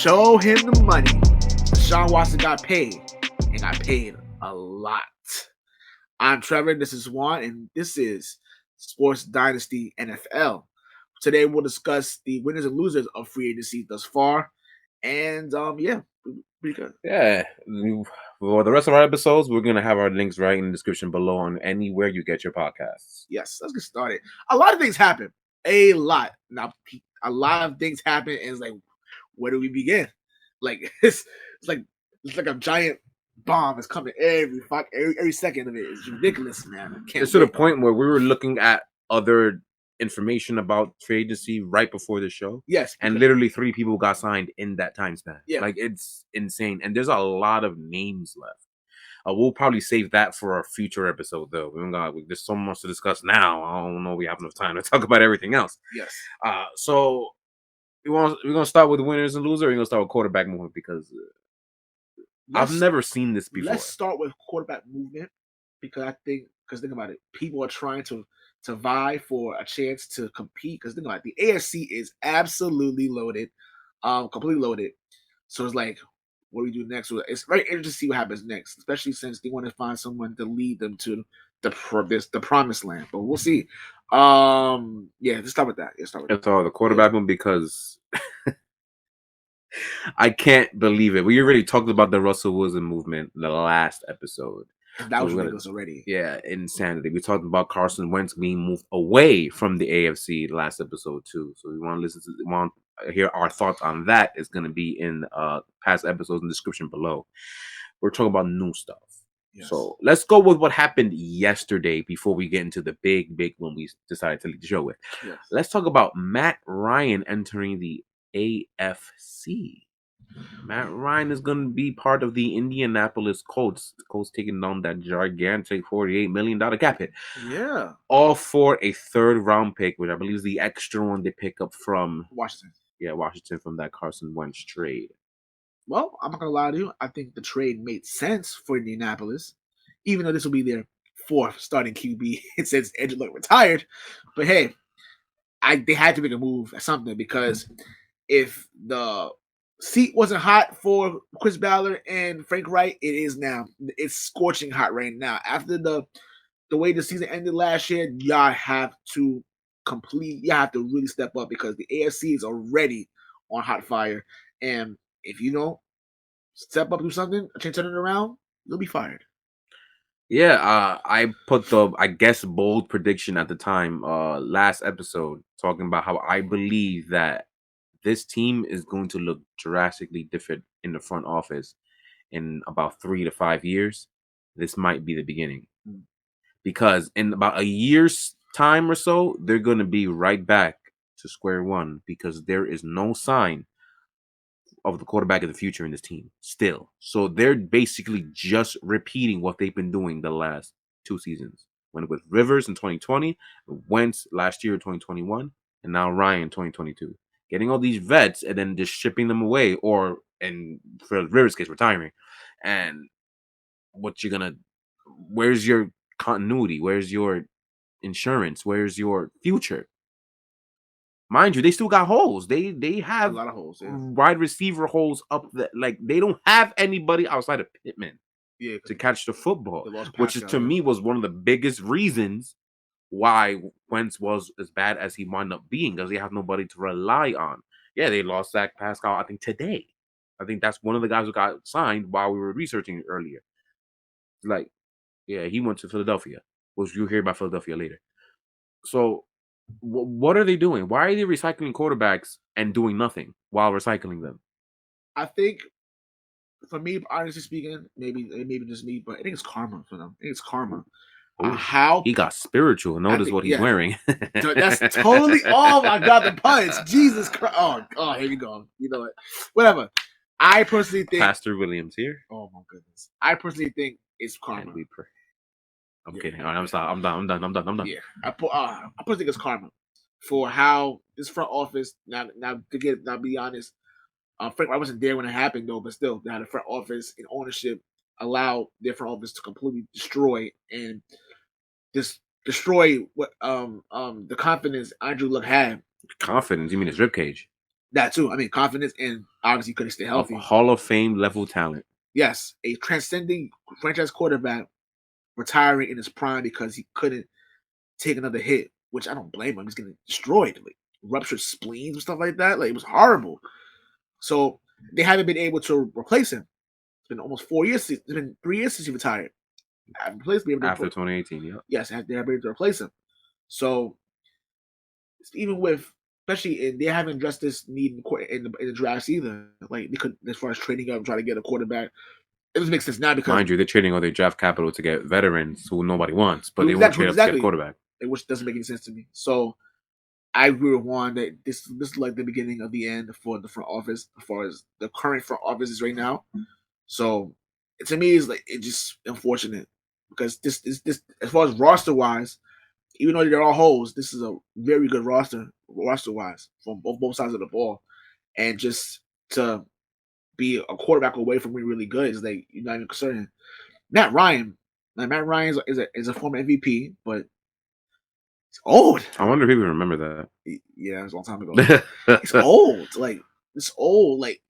Show him the money. Deshaun Watson got paid, and got paid a lot. I'm Trevor, this is Juan, and this is Sports Dynasty NFL. Today we'll discuss the winners and losers of free agency thus far. And pretty good. Yeah. For the rest of our episodes, we're going to have our links right in the description below on anywhere you get your podcasts. Yes, let's get started. A lot of things happen. A lot. Now, a lot of things happen, and it's like, where do we begin? Like it's like a giant bomb is coming every second of it. It's ridiculous, man. It's to the point where we were looking at other information about free agency right before the show. Yes. And literally 3 people got signed in that time span. Yeah. Like, it's insane. And there's a lot of names left. We'll probably save that for our future episode, though. There's so much to discuss now. I don't know if we have enough time to talk about everything else. Yes. So we're gonna start with winners and losers, or we're gonna start with quarterback movement, because I've never seen this before. Let's start with quarterback movement, because think about it, people are trying to vie for a chance to compete. Because think about it, the AFC is absolutely loaded, completely loaded. So it's like, what do we do next? It's very interesting to see what happens next, especially since they want to find someone to lead them to the promised land. But we'll see. Let's start with that. That's all the quarterback one, because I can't believe it. We already talked about the Russell Wilson movement in the last episode. That was ridiculous already. Yeah, insanity. We talked about Carson Wentz being moved away from the AFC last episode too. So we want to hear our thoughts on that. It's going to be in past episodes in the description below. We're talking about new stuff. Yes. So let's go with what happened yesterday before we get into the big one we decided to lead the show with. Yes. Let's talk about Matt Ryan entering the AFC. Matt Ryan is going to be part of the Indianapolis Colts. The Colts taking down that gigantic $48 million cap hit. Yeah. All for a 3rd round pick, which I believe is the extra one they pick up from Washington. Yeah, Washington, from that Carson Wentz trade. Well, I'm not going to lie to you. I think the trade made sense for Indianapolis, even though this will be their 4th starting QB since Andrew Luck retired. But hey, they had to make a move at something, because if the seat wasn't hot for Chris Ballard and Frank Wright, it is now. It's scorching hot right now. After the way the season ended last year, y'all have to really step up, because the AFC is already on hot fire. And if you don't step up, do something, turn it around, you'll be fired. Yeah, I put bold prediction at the time, last episode, talking about how I believe that this team is going to look drastically different in the front office in about 3 to 5 years. This might be the beginning. Because in about a year's time or so, they're going to be right back to square one, because there is no sign of the quarterback of the future in this team still. So they're basically just repeating what they've been doing the last 2 seasons. When with Rivers in 2020, Wentz last year in 2021, and now Ryan in 2022. Getting all these vets and then just shipping them away, and for Rivers' case, retiring. And where's your continuity? Where's your insurance? Where's your future? Mind you, they still got holes. They have a lot of holes. Yeah. Wide receiver holes up there. Like, they don't have anybody outside of Pittman to catch the football, which to me was one of the biggest reasons why Wentz was as bad as he wound up being, because they have nobody to rely on. Yeah, they lost Zach Pascal, I think, today. I think that's one of the guys who got signed while we were researching it earlier. Like, yeah, he went to Philadelphia, which you'll hear about Philadelphia later. So, what are they doing? Why are they recycling quarterbacks and doing nothing while recycling them? I think, for me, honestly speaking, maybe just me, but I think it's karma for them. I think it's karma. How he got spiritual. Notice what he's wearing. That's totally. Oh my God, the puns! Jesus Christ! Oh, here you go. You know what? Whatever. I personally think Pastor Williams here. Oh my goodness! I personally think it's karma. I'm kidding. All right, I'm done. Yeah, I personally think it's karma for how this front office. Now be honest. Frank, I wasn't there when it happened though, but still, now the front office and ownership allowed their front office to completely destroy what the confidence Andrew Luck had. Confidence? You mean his ribcage? That too. I mean, confidence and obviously couldn't stay A healthy. Hall of Fame level talent. Yes, a transcending franchise quarterback retiring in his prime because he couldn't take another hit, which I don't blame him. He's getting destroyed, like ruptured spleens and stuff like that. Like it was horrible. So they haven't been able to replace him. It's been almost 4 years. It's been 3 years since he retired. I haven't replaced him. After 2018, yeah. Yes, they haven't been able to replace him. So even with, especially they haven't addressed this need in the drafts either. Like they could, as far as trading up, try to get a quarterback. It doesn't make sense now because, mind you, they're trading all their draft capital to get veterans who nobody wants, but they won't trade up to get a quarterback, which doesn't make any sense to me. So I agree with Juan that this is like the beginning of the end for the front office, as far as the current front office is right now. So to me, it's just unfortunate because this as far as roster wise, even though they're all holes, this is a very good roster wise from both sides of the ball, and just to be a quarterback away from being really good is like you're not even concerned. Matt Ryan is a former MVP, but he's old. I wonder if people remember that. Yeah, it was a long time ago. It's old. Like it's old. Like,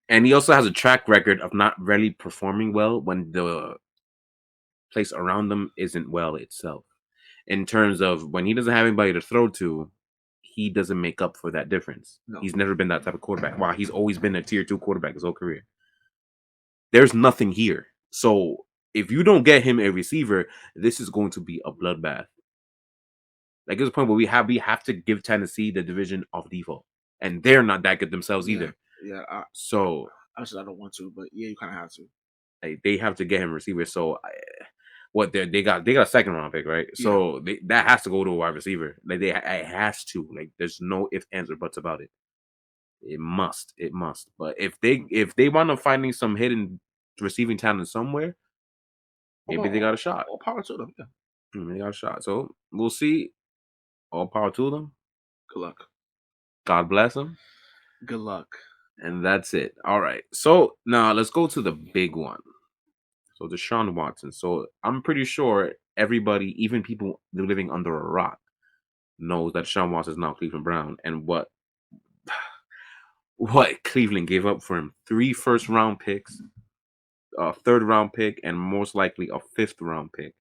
and he also has a track record of not really performing well when the place around them isn't well itself. In terms of when he doesn't have anybody to throw to, he doesn't make up for that difference. No. He's never been that type of quarterback. Wow, he's always been a tier 2 quarterback his whole career. There's nothing here. So if you don't get him a receiver, this is going to be a bloodbath. Like there's a point where we have to give Tennessee the division of default, and they're not that good themselves either. Yeah. So actually, I don't want to, but yeah, you kind of have to. Like, they have to get him a receiver. So they got a second round pick, right? Yeah. So that has to go to a wide receiver. Like it has to. Like there's no ifs, ands, or buts about it. It must. But if they want to finding some hidden receiving talent somewhere, maybe they got a shot. All power to them. Yeah, they got a shot. So we'll see. All power to them. Good luck. God bless them. Good luck. And that's it. All right. So now let's go to the big one. So Deshaun Watson. So I'm pretty sure everybody, even people living under a rock, knows that Deshaun Watson is now Cleveland Brown, and what Cleveland gave up for him: 3 first-round picks, a 3rd-round pick, and most likely a 5th-round pick.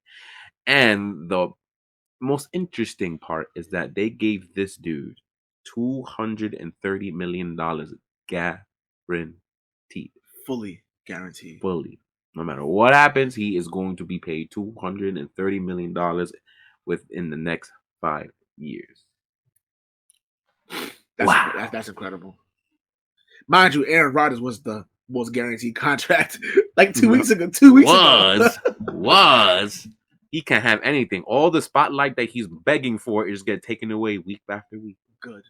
And the most interesting part is that they gave this dude $230 million guaranteed. Fully guaranteed. Fully. No matter what happens, he is going to be paid $230 million within the next 5 years. That's incredible. Mind you, Aaron Rodgers was the most guaranteed contract like 2 weeks ago. 2 weeks ago. He can't have anything. All the spotlight that he's begging for is get taken away week after week. Good.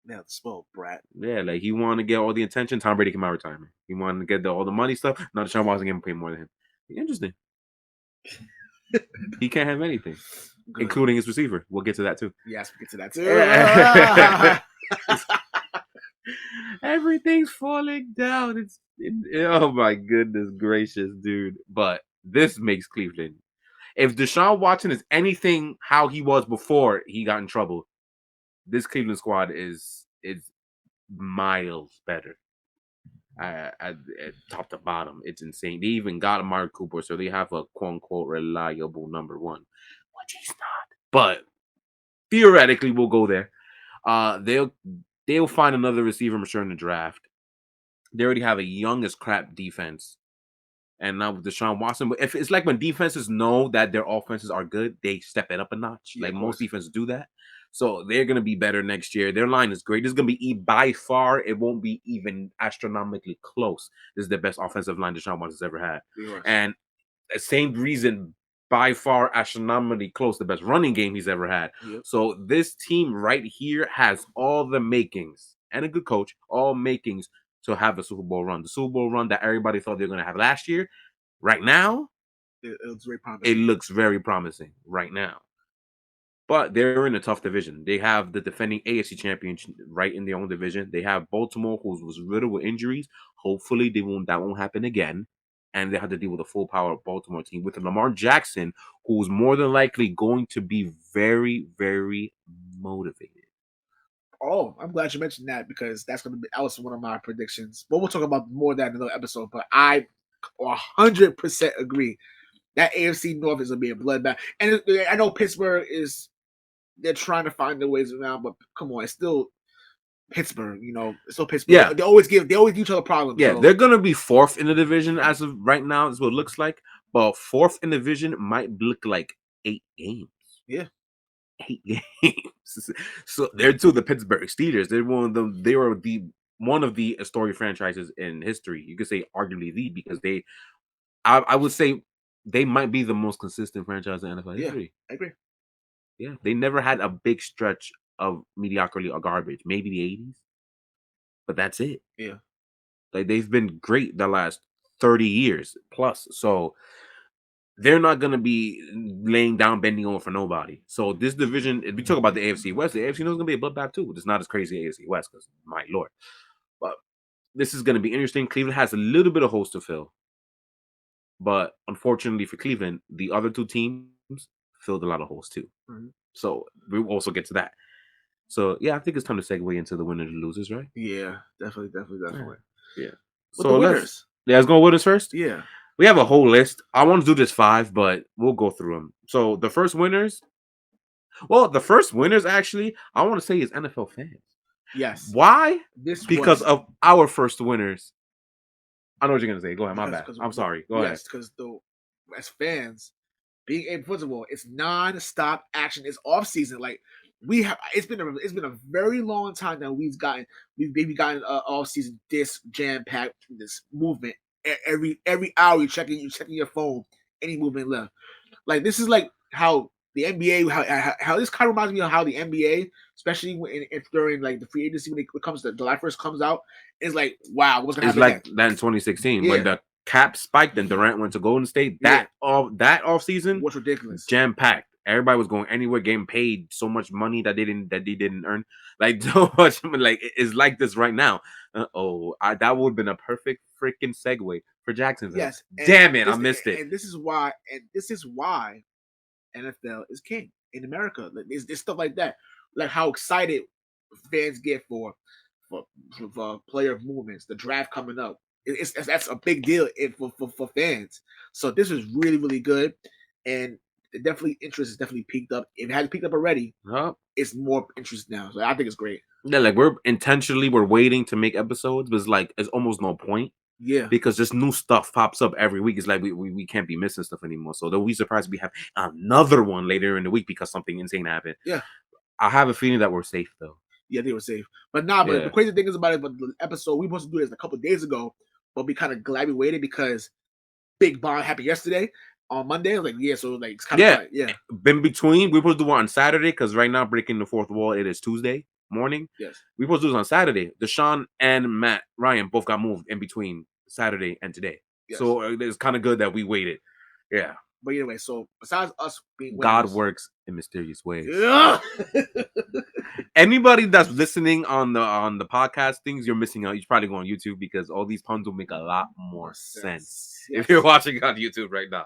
Now spoiled brat. Yeah, like he wanted to get all the attention. Tom Brady came out of retirement. He wanted to get all the money stuff. Now Deshaun Watson getting paid more than him. Interesting. He can't have anything, including his receiver. We'll get to that too. Yes, we'll get to that too. Everything's falling down. Oh my goodness gracious, dude. But this makes Cleveland. If Deshaun Watson is anything how he was before he got in trouble, this Cleveland squad is miles better. At top to bottom, it's insane. They even got Amari Cooper, so they have a quote unquote reliable number one, which he's not. But theoretically, we'll go there. They'll find another receiver, I'm sure, in the draft. They already have a young as crap defense, and now with Deshaun Watson. But if it's like when defenses know that their offenses are good, they step it up a notch. Yeah, like most defenses do that. So they're going to be better next year. Their line is great. This is going to be by far. It won't be even astronomically close. This is the best offensive line Deshaun Watson's ever had. Yes. And the same reason, by far, astronomically close, the best running game he's ever had. Yep. So this team right here has all the makings, and a good coach, all makings to have a Super Bowl run. The Super Bowl run that everybody thought they were going to have last year, right now, it looks very promising. It looks very promising right now. But they're in a tough division. They have the defending AFC champion right in their own division. They have Baltimore, who was riddled with injuries. Hopefully, that won't happen again. And they have to deal with a full power Baltimore team with Lamar Jackson, who's more than likely going to be very, very motivated. Oh, I'm glad you mentioned that because that was one of my predictions. But we'll talk about more of that in another episode. But I 100% agree that AFC North is gonna be a bloodbath. And I know Pittsburgh they're trying to find their ways around, but come on, it's still Pittsburgh. It's still Pittsburgh. Yeah. They always give each other problems. Yeah, so. they're gonna be fourth in the division as of right now. Is what it looks like. But fourth in the division might look like 8 games. Yeah. 8 games. So they're to the Pittsburgh Steelers. They're one of them. They were one of the historic franchises in history. You could say arguably because I would say they might be the most consistent franchise in NFL history. I agree. Yeah, they never had a big stretch of mediocrity or garbage. Maybe the 80s, but that's it. Yeah, like they've been great the last 30 years plus. So they're not going to be laying down, bending over for nobody. So this division, if we talk about the AFC West, the AFC North is going to be a bloodbath too. It's not as crazy as AFC West because, my lord. But this is going to be interesting. Cleveland has a little bit of holes to fill. But unfortunately for Cleveland, the other two teams filled a lot of holes too. Mm-hmm. So we'll also get to that. So, yeah, I think it's time to segue into the winners and losers, right? Yeah, definitely. Yeah. So the winners. Let's go with winners first? Yeah. We have a whole list. I want to do this 5, but we'll go through them. So the first winners, actually, I want to say is NFL fans. Yes. Why? Because of our first winners. I know what you're going to say. Go ahead. My bad. I'm sorry. Go ahead. Yes, because as fans, being able, first of all, it's non-stop action. It's off season. Like it's been a very long time that we've gotten off season this jam packed this movement. Every hour you're checking your phone, any movement left. Like this is like how the NBA, how this kind of reminds me of how the NBA, especially during like the free agency when it comes to July 1st comes out, is like wow, what's gonna happen? It's like that in 2016 when the cap spiked and Durant went to Golden State. That off season was ridiculous, jam packed. Everybody was going anywhere, getting paid so much money that they didn't earn. Like so much. Like it's like this right now. That would have been a perfect freaking segue for Jacksonville. Yes, damn it, I missed it. And this is why NFL is king in America. There's stuff like that, like how excited fans get for player movements, the draft coming up. That's a big deal for fans. So this is really, really good, and interest is definitely peaked up. If it hasn't peaked up already, it's more interest now. So I think it's great. Yeah, like we're waiting to make episodes, but it's almost no point. Yeah, because just new stuff pops up every week. It's like we can't be missing stuff anymore. So don't be surprised if we have another one later in the week because something insane happened. Yeah, I have a feeling that we're safe though. Yeah, they were safe, but the crazy thing is about it. But the episode we were supposed to do this a couple of days ago, but we kind of glad we waited because Big Bond happened yesterday on Monday. Like so like it's kind of In between, we were supposed to do it on Saturday because right now breaking the fourth wall. It is Tuesday morning. Yes, we were supposed to do this on Saturday. Deshaun and Matt Ryan both got moved in between Saturday and today. Yes. So it's kind of good that we waited. Yeah. But anyway, so besides us being winners, God works in mysterious ways. Yeah. Anybody that's listening on the podcast things, you're missing out. You should probably go on YouTube because all these puns will make a lot more sense if you're watching on YouTube right now.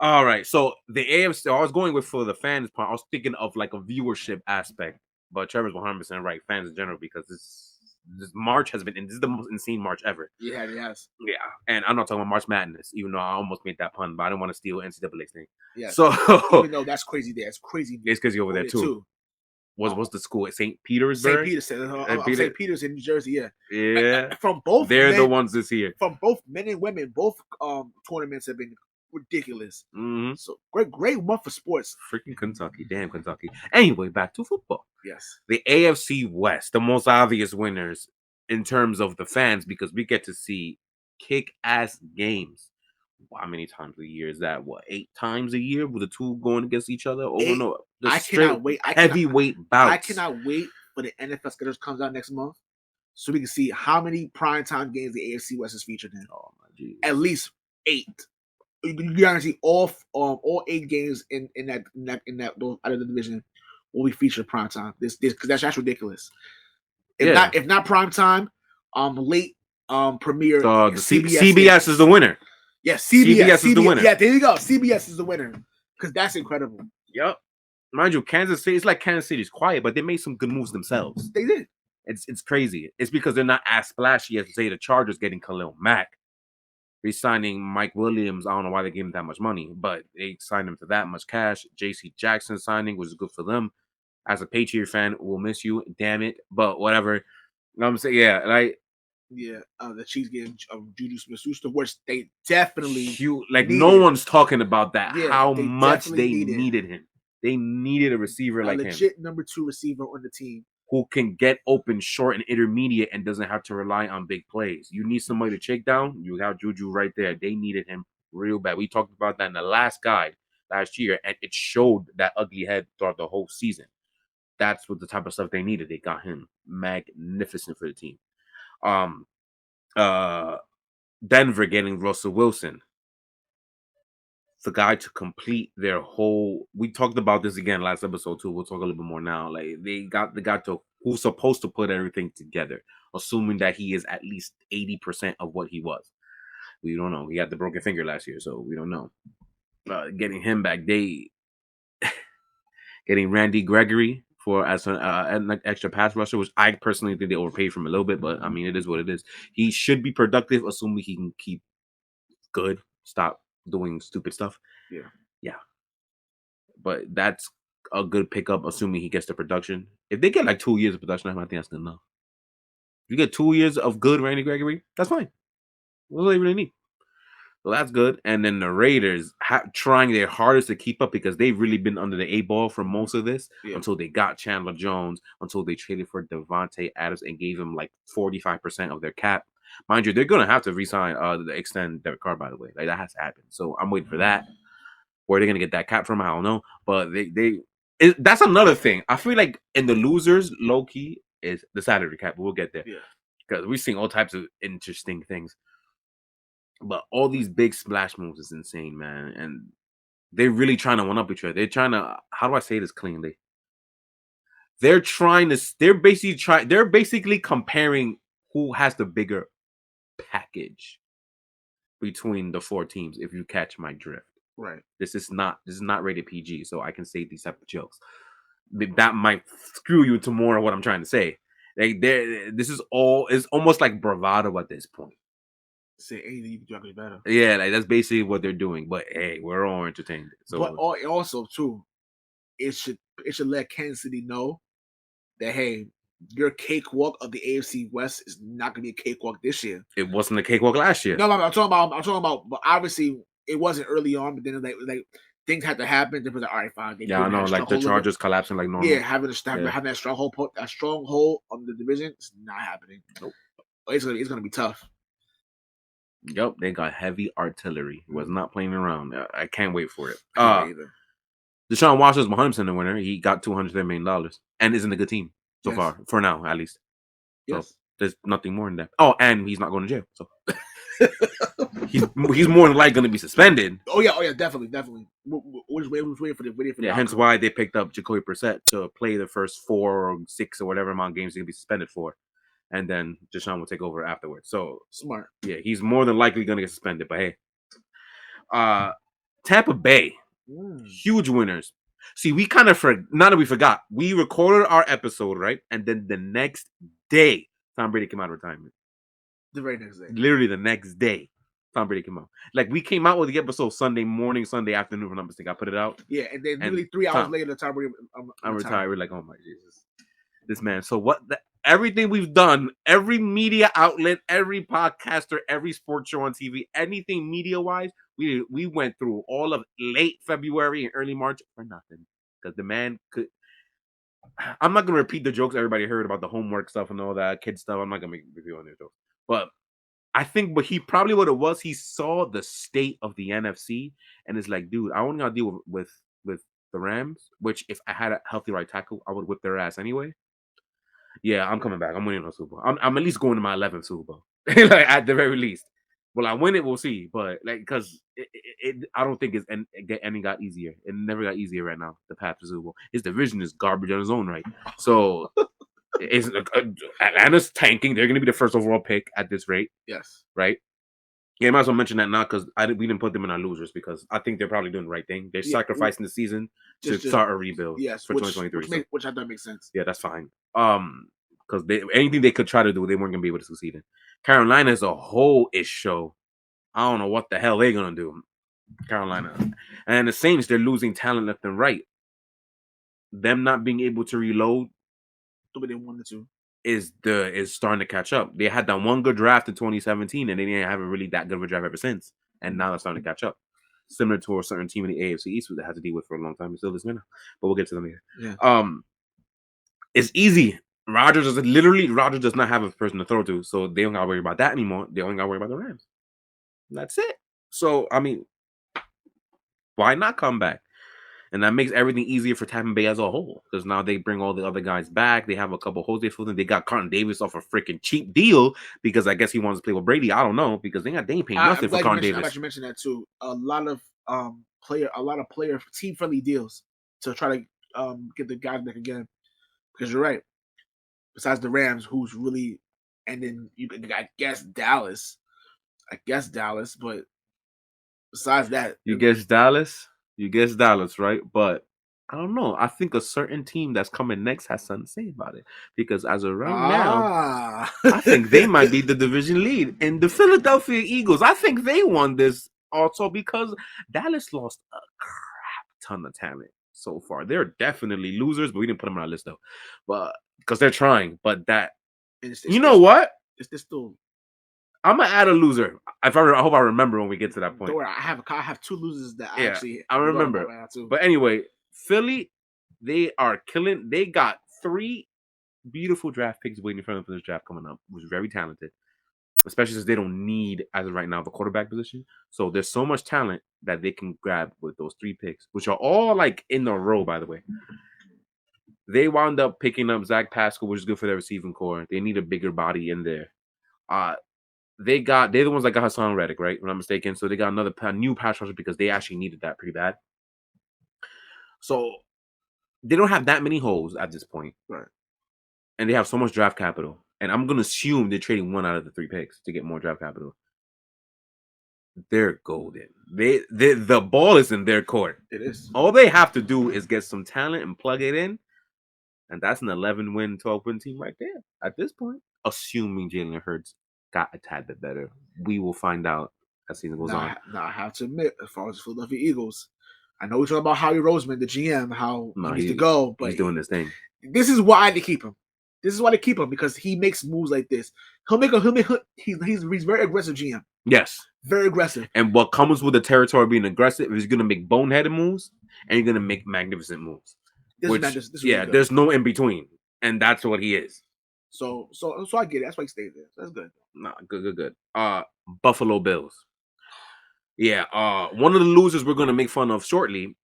All right. So the AFC, I was going with for the fans part. I was thinking of like a viewership aspect, but Trevor's 100% right. Fans in general, because this March has been, this is the most insane March ever. Yeah, it has. Yeah, and I'm not talking about March Madness, even though I almost made that pun, but I didn't want to steal NCAA's thing. Yeah. So even though that's crazy there, it's crazy. It's crazy over there too. What's the school? St. Petersburg. St. Peter's in New Jersey. Yeah. Yeah. From both, they're the ones this year. From both men and women, both tournaments have been ridiculous. Mm-hmm. So great month for sports. Freaking Kentucky, damn Kentucky. Anyway, back to football. Yes. The AFC West, the most obvious winners in terms of the fans, because we get to see kick-ass games. How many times a year is that? 8 times a year with the two going against each other? I cannot wait. Heavyweight bouts. I cannot wait for the NFL schedule comes out next month, so we can see how many primetime games the AFC West is featured in. Oh my Jesus. At least 8. You guarantee all 8 games in that those out of the division will be featured primetime. This because that's ridiculous. If not primetime, late premiere. The CBS is the winner. Yeah, CBS is the winner. Yeah, there you go. CBS is the winner because that's incredible. Yep. mind you, Kansas City, it's like Kansas City's quiet, but they made some good moves themselves. They did. It's crazy. It's because they're not as splashy as, say, the Chargers getting Khalil Mack. Re-signing Mike Williams, I don't know why they gave him that much money, but they signed him for that much cash. J.C. Jackson signing was good for them. As a Patriot fan, we'll miss you, damn it. But whatever. You know what I'm saying? Yeah, like the Chiefs getting Juju Smith-Schuster, which they definitely like needed. no one's talking about that. Yeah, how they much definitely they needed him. They needed a receiver like him, legit number 2 receiver on the team who can get open short and intermediate and doesn't have to rely on big plays. You need somebody to check down. You have Juju right there. They needed him real bad. We talked about that in the last guide last year, and it showed that ugly head throughout the whole season. That's what the type of stuff they needed. They got him magnificent for the team. Denver getting Russell Wilson, the guy to complete their whole. We talked about this again last episode too. We'll talk a little bit more now. Like they got the guy to who's supposed to put everything together, assuming that he is at least 80% of what he was. We don't know. He had the broken finger last year, so we don't know. Getting him back, getting Randy Gregory for as an extra pass rusher, which I personally think they overpaid for him a little bit, but I mean it is what it is. He should be productive, assuming he can keep good, stop doing stupid stuff. Yeah. But that's a good pickup, assuming he gets the production. If they get like 2 years of production, I think that's good enough. If you get 2 years of good Randy Gregory, that's fine. What do they really need? So that's good. And then the Raiders trying their hardest to keep up because they've really been under the 8 ball for most of this until they got Chandler Jones, until they traded for Devontae Adams and gave him like 45% of their cap. Mind you, they're going to have to re-sign, extend Derek Carr, by the way. Like that has to happen. So I'm waiting for that. Where they're going to get that cap from, I don't know. But that's another thing. I feel like in the losers, low-key, is the salary cap. We'll get there. Because we've seen all types of interesting things. But all these big splash moves is insane, man. And they're really trying to one-up each other. They're trying to, how do I say this cleanly? They're basically comparing who has the bigger package between the 4 teams, if you catch my drift. Right. This is not rated PG, so I can say these type of jokes. That might screw you to more of what I'm trying to say. Like this is almost like bravado at this point. Say anything you can do better. Yeah, like that's basically what they're doing. But hey, we're all entertained. So, but also too, it should let Kansas City know that hey, your cakewalk of the AFC West is not going to be a cakewalk this year. It wasn't a cakewalk last year. No, I'm talking about. But obviously, it wasn't early on. But then like things had to happen. They was like, all right, fine. I know, like the Chargers collapsing like normal. Yeah, having that stronghold on the division, it's not happening. Nope. It's gonna be tough. Yep, they got heavy artillery. Was not playing around. I can't wait for it. Deshaun Watson's 100% the winner. He got $230 million and is in a good team so far, for now at least. So there's nothing more than that. Oh, and he's not going to jail. So he's more than likely going to be suspended. Oh yeah, definitely. We're just waiting for the yeah, hence why they picked up Jacoby Brissett to play the first 4 or 6 or whatever amount of games he's going to be suspended for. And then Deshaun will take over afterwards. So smart. Yeah, he's more than likely going to get suspended. But hey, Tampa Bay, huge winners. See, we kind of not that we forgot. We recorded our episode, right? And then the next day, Tom Brady came out of retirement. The very next day. Literally the next day, Tom Brady came out. Like we came out with the episode Sunday morning, Sunday afternoon. If I'm not mistaken, I put it out. Yeah, and then literally 3 hours later, Tom Brady. I'm retired. We're like, oh my Jesus, this man. So what? Everything we've done, every media outlet, every podcaster, every sports show on TV, anything media-wise, we went through all of late February and early March for nothing. Because the man could... I'm not going to repeat the jokes everybody heard about the homework stuff and all that kid stuff. I'm not going to make a review on their jokes. But I think he probably what it was, he saw the state of the NFC and is like, dude, I only got to deal with the Rams, which if I had a healthy right tackle, I would whip their ass anyway. Yeah, I'm coming back. I'm winning a Super Bowl. I'm at least going to my 11th Super Bowl, like at the very least. Will I win it? We'll see. But like, because I don't think it got easier. It never got easier right now. The path to Super Bowl. His division is garbage on his own right. So Atlanta's tanking. They're going to be the first overall pick at this rate. Yes. Right. Yeah, I might as well mention that now because we didn't put them in our losers because I think they're probably doing the right thing. They're sacrificing the season to just start a rebuild yes, for 2023. which I thought makes sense. Yeah, that's fine. Because anything they could try to do, they weren't gonna be able to succeed in. Carolina as a whole is show. I don't know what the hell they're gonna do. Carolina and the Saints, they're losing talent left and right. Them not being able to reload The way they wanted to. is starting to catch up. They had that one good draft in 2017, and they didn't have a really that good of a draft ever since. And now they're starting to catch up. Similar to a certain team in the AFC East who they had to deal with for a long time. It's still this minute, but we'll get to them here. Yeah. It's easy. Rodgers does not have a person to throw to, so they don't gotta worry about that anymore. They only gotta worry about the Rams. That's it. So I mean, why not come back? And that makes everything easier for Tampa Bay as a whole because now they bring all the other guys back. They have a couple holes they filled in. They got Carlton Davis off a freaking cheap deal because I guess he wants to play with Brady. I don't know because they ain't paying nothing for Carlton Davis. I'm about to mention that too. A lot of player team friendly deals to try to get the guys back again. Because you're right. Besides the Rams, who's really, and then I guess Dallas, but besides that, You guess Dallas, right? But I don't know. I think a certain team that's coming next has something to say about it because as of right now, I think they might be the division lead. And the Philadelphia Eagles, I think they won this also because Dallas lost a crap ton of talent so far. They're definitely losers, but we didn't put them on our list though. But because they're trying, but that you know what? It's still. I'm gonna add a loser. I hope I remember when we get to that point. Don't worry, I have two losers that I remember. But anyway, Philly, they are killing. They got 3 beautiful draft picks waiting for them for this draft coming up, which is very talented. Especially since they don't need, as of right now, the quarterback position. So there's so much talent that they can grab with those 3 picks, which are all like in a row, by the way. They wound up picking up Zach Pascal, which is good for their receiving core. They need a bigger body in there. They're the ones that got Hassan Reddick, right? If I'm not mistaken. So they got a new pass rusher because they actually needed that pretty bad. So they don't have that many holes at this point. Right. And they have so much draft capital. And I'm gonna assume they're trading 1 out of the 3 picks to get more draft capital. They're golden. The ball is in their court. It is. All they have to do is get some talent and plug it in. And that's an 11-win, 12-win team right there at this point. Assuming Jalen Hurts got a tad bit better. We will find out as season goes on. Now, I have to admit, as far as the Philadelphia Eagles, I know we're talking about Howie Roseman, the GM, how he needs to go, but he's doing this thing. This is why they keep him. Because he makes moves like this. He's very aggressive GM. Yes. Very aggressive. And what comes with the territory being aggressive is you're gonna make boneheaded moves and you're gonna make magnificent moves. There's no in between. And that's what he is. So I get it. That's why he stayed there. That's good. Nah, good. Buffalo Bills. Yeah, one of the losers we're gonna make fun of shortly,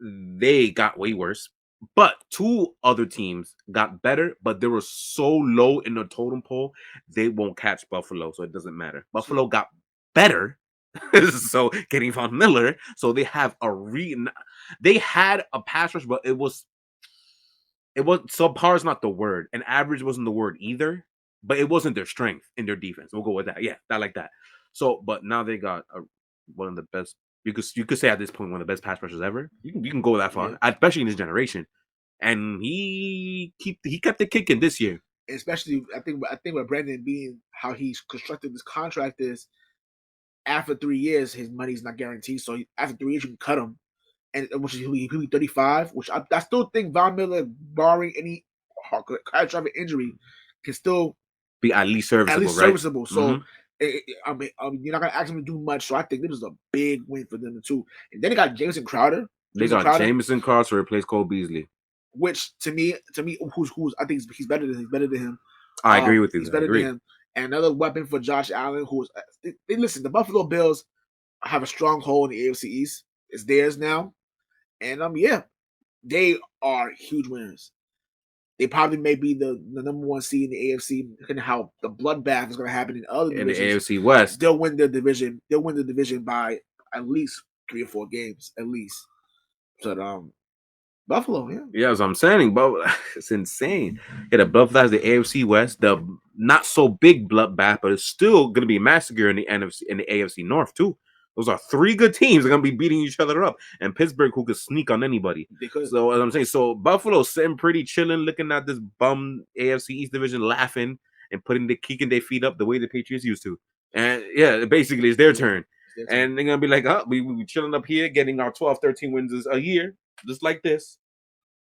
they got way worse. But 2 other teams got better, but they were so low in the totem pole, they won't catch Buffalo, so it doesn't matter. Buffalo got better, so getting Von Miller, so they have they had a pass rush, but it was subpar is not the word, and average wasn't the word either, but it wasn't their strength in their defense. We'll go with that. Yeah, that like that. So, but now they got one of the best. You could say at this point one of the best pass rushers ever. You can go that far, especially in this generation. And he kept it kicking this year. Especially, I think with Brandon being how he's constructed this contract is after 3 years his money's not guaranteed. So after 3 years you can cut him, and which he'll be 35. Which I still think Von Miller, barring any catastrophic injury, can still be at least serviceable. Right? So. I mean, you're not gonna ask him to do much, so I think this was a big win for them too. And then they got Jamison Crowder. Jamison Crowder to replace Cole Beasley, which to me, who's I think he's better than him. I agree with you. He's better than him. And another weapon for Josh Allen, who's listen. The Buffalo Bills have a strong hold in the AFC East. It's theirs now, and they are huge winners. They probably may be the number 1 seed in the AFC, and how the bloodbath is going to happen in other divisions. In the AFC West. They'll win the division. They'll win the division by at least 3 or 4 games, at least. So, Buffalo, yeah. Yeah, as I'm saying, but it's insane. Yeah, the Buffalo has the AFC West. The not so big bloodbath, but it's still going to be a massacre in the NFC in the AFC North too. Those are three good teams that are going to be beating each other up, and Pittsburgh who could sneak on anybody. So as I'm saying, so Buffalo sitting pretty chilling, looking at this bum AFC East division, laughing and kicking their feet up the way the Patriots used to. And yeah, basically it's their turn. And they're gonna be like, oh, we chilling up here, getting our 12, 13 wins a year, just like this,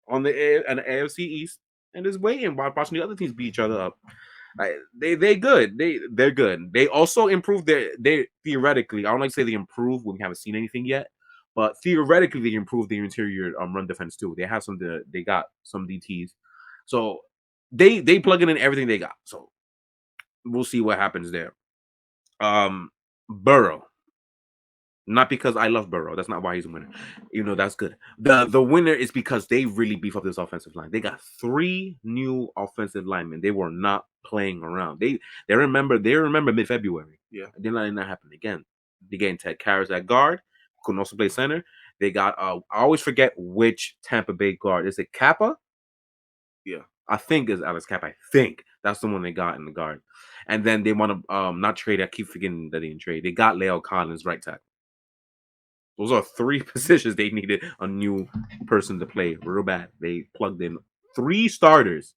on the AFC East, and just waiting while watching the other teams beat each other up. They good. They're good. They also improved they theoretically. I don't like to say they improved when we haven't seen anything yet, but theoretically they improved their interior run defense too. They have they got some DTs, so they plug in everything they got. So we'll see what happens there. Burrow. Not because I love Burrow. That's not why he's a winner. You know, that's good. The winner is because they really beef up this offensive line. They got 3 new offensive linemen. They were not playing around. They remember mid-February. Yeah. They're not letting that happen again. They getting Ted Karras at guard. Couldn't also play center. They got I always forget which Tampa Bay guard. Is it Kappa? Yeah. I think it's Alex Kappa. I think that's the one they got in the guard. And then they want to not trade. I keep forgetting that they didn't trade. They got Leo Collins right tackle. Those are 3 positions they needed a new person to play real bad. They plugged in 3 starters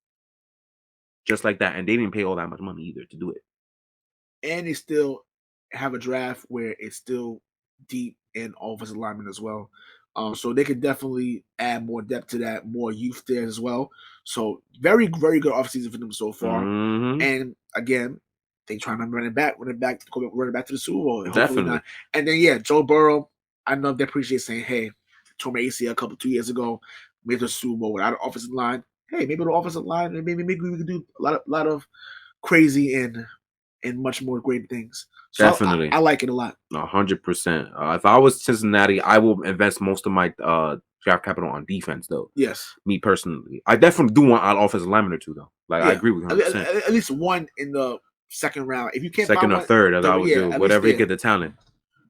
just like that, and they didn't pay all that much money either to do it. And they still have a draft where it's still deep in offensive linemen as well. So they could definitely add more depth to that, more youth there as well. So very, very good offseason for them so far. Mm-hmm. And again, they trying to run it back to the Super Bowl. And Definitely not. And then Joe Burrow. I know they appreciate saying, "Hey, tore my ACL 2 years ago, made the Super Bowl without an offensive line. Hey, maybe the offensive line, maybe we can do a lot of crazy and much more great things." So Definitely, I like it a lot. 100%. If I was Cincinnati, I will invest most of my draft capital on defense, though. Yes, me personally, I definitely do want an offensive lineman or 2, though. Like I agree with you 100%. At least one in the second round. If you can't second or third, I would do whatever you get the talent.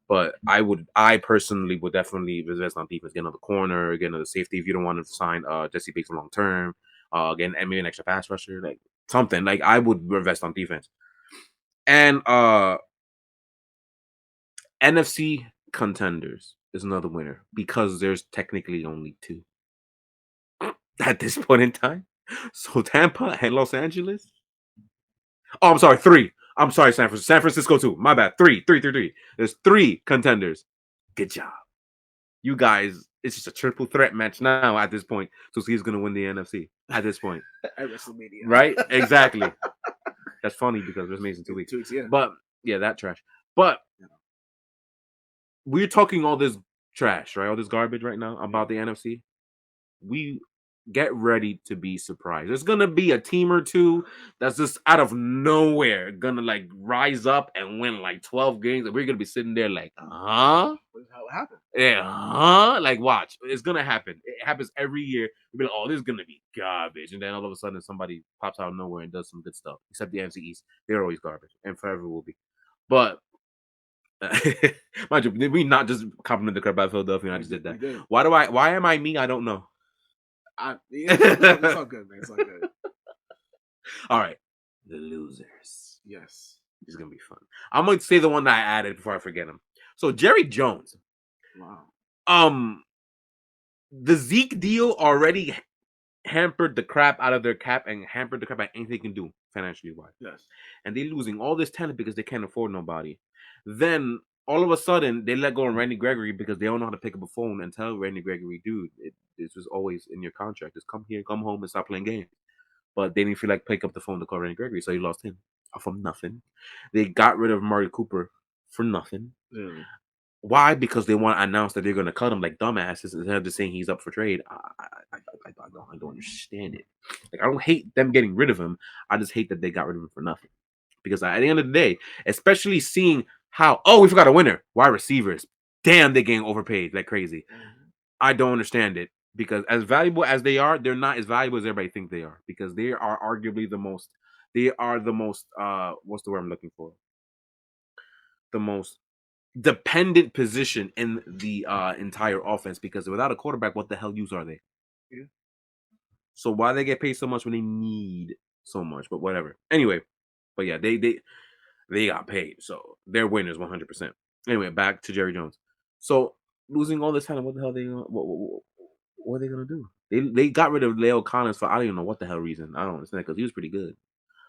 But I personally would definitely invest on defense, get another corner, get another safety if you don't want to sign Jesse Bates for long term, again, maybe an extra pass rusher, like something. Like I would invest on defense. And NFC contenders is another winner because there's technically only 2 at this point in time. So Tampa and Los Angeles. Oh, I'm sorry, 3. I'm sorry, San Francisco too. My bad. 3. There's 3 contenders. Good job. You guys, it's just a triple threat match now at this point. So he's gonna win the NFC at this point. At WrestleMania. Right? Exactly. That's funny because WrestleMania's in 2 weeks. 2 weeks, yeah. But yeah, that trash. But we're talking all this trash, right? All this garbage right now about the NFC. We get ready to be surprised. There's gonna be a team or 2 that's just out of nowhere gonna like rise up and win like 12 games, and we're gonna be sitting there like, how it happened? Yeah, like watch, it's gonna happen. It happens every year. We'll be like, oh, this is gonna be garbage, and then all of a sudden somebody pops out of nowhere and does some good stuff. Except the NFC East, they're always garbage, and forever will be. But mind you, did we not just compliment the crap out of Philadelphia? I just did that. Why am I me? I don't know. It's all good, man. It's all good. All right, the losers. Yes, it's gonna be fun. I'm gonna say the one that I added before I forget him. So Jerry Jones. Wow. The Zeke deal already hampered the crap out of their cap and hampered the crap out anything they can do financially wise. Yes, and they're losing all this talent because they can't afford nobody. Then all of a sudden they let go of Randy Gregory because they don't know how to pick up a phone and tell Randy Gregory, dude, this was always in your contract. Just come here, come home, and stop playing games. But they didn't feel like pick up the phone to call Randy Gregory, so he lost him from nothing. They got rid of Amari Cooper for nothing. Really? Why? Because they want to announce that they're going to cut him like dumbasses instead of just saying he's up for trade. I don't understand it. Like I don't hate them getting rid of him. I just hate that they got rid of him for nothing. Because at the end of the day, especially seeing how we forgot a winner, wide receivers. Damn, they're getting overpaid like crazy. I don't understand it because as valuable as they are, they're not as valuable as everybody thinks they are. Because they are arguably the most. They are the most. What's the word I'm looking for? The most dependent position in the entire offense, because without a quarterback, what the hell use are they? Yeah. So why they get paid so much when they need so much? But whatever. Anyway, But yeah, they got paid, so they're winners 100%. Anyway, back to Jerry Jones. So losing all this talent, what the hell what are they gonna do? They got rid of Leo Collins for I don't even know what the hell reason. I don't understand because he was pretty good.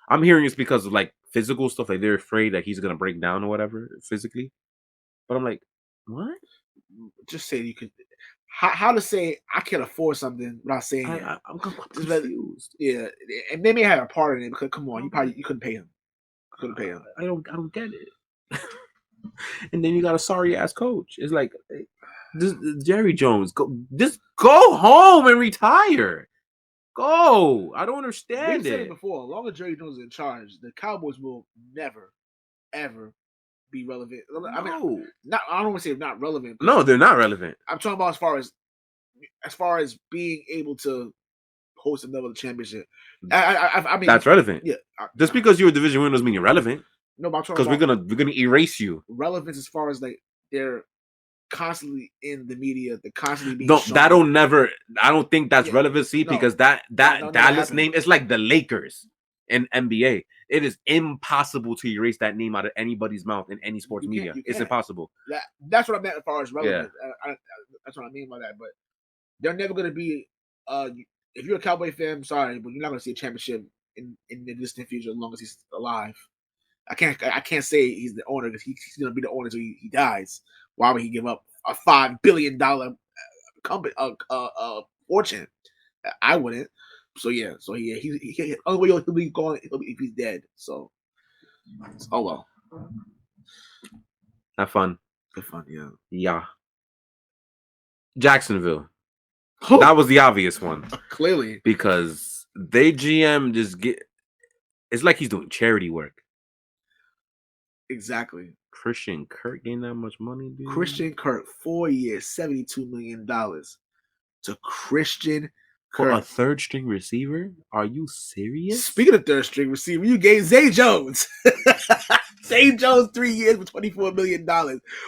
I'm hearing it's because of like physical stuff, like they're afraid that he's gonna break down or whatever physically. But I'm like, what? Just say you could. How to say I can't afford something without saying it? I'm confused. Yeah, and they may have a part in it because come on, you couldn't pay him. Couldn't pay him. I don't get it. And then you got a sorry ass coach. It's like Jerry Jones, just go home and retire. Go. I don't understand We've said it before. As long as Jerry Jones is in charge, the Cowboys will never, ever be relevant. I mean, I don't want to say not relevant. No, they're not relevant. I'm talking about as far as being able to host another championship. I mean, that's relevant. Yeah. Just because you're a division winner doesn't mean you're relevant. No, but I'm because we're gonna erase you. Relevance as far as like they're constantly in the media, they're constantly being shown. I don't think that's relevancy because that Dallas name is like the Lakers in NBA. It is impossible to erase that name out of anybody's mouth in any sports media. It's impossible. That's what I meant as far as relevance. Yeah. That's what I mean by that. But they're never gonna be. If you're a Cowboy fan, I'm sorry, but you're not gonna see a championship in the distant future as long as he's alive. I can't say he's the owner because he's gonna be the owner until he dies. Why would he give up a $5 billion company fortune? I wouldn't. So yeah. So he only way he'll be gone if he's dead. So oh well. Have fun. Have fun. Yeah. Yeah. Jacksonville. That was the obvious one. Clearly, because they GM just get. It's like he's doing charity work. Exactly. Christian Kirk getting that much money, dude? Christian Kirk, 4 years, $72 million to Christian for Kirk. A third string receiver? Are you serious? Speaking of third string receiver, you gave Zay Jones. Zay Jones 3 years for $24 million.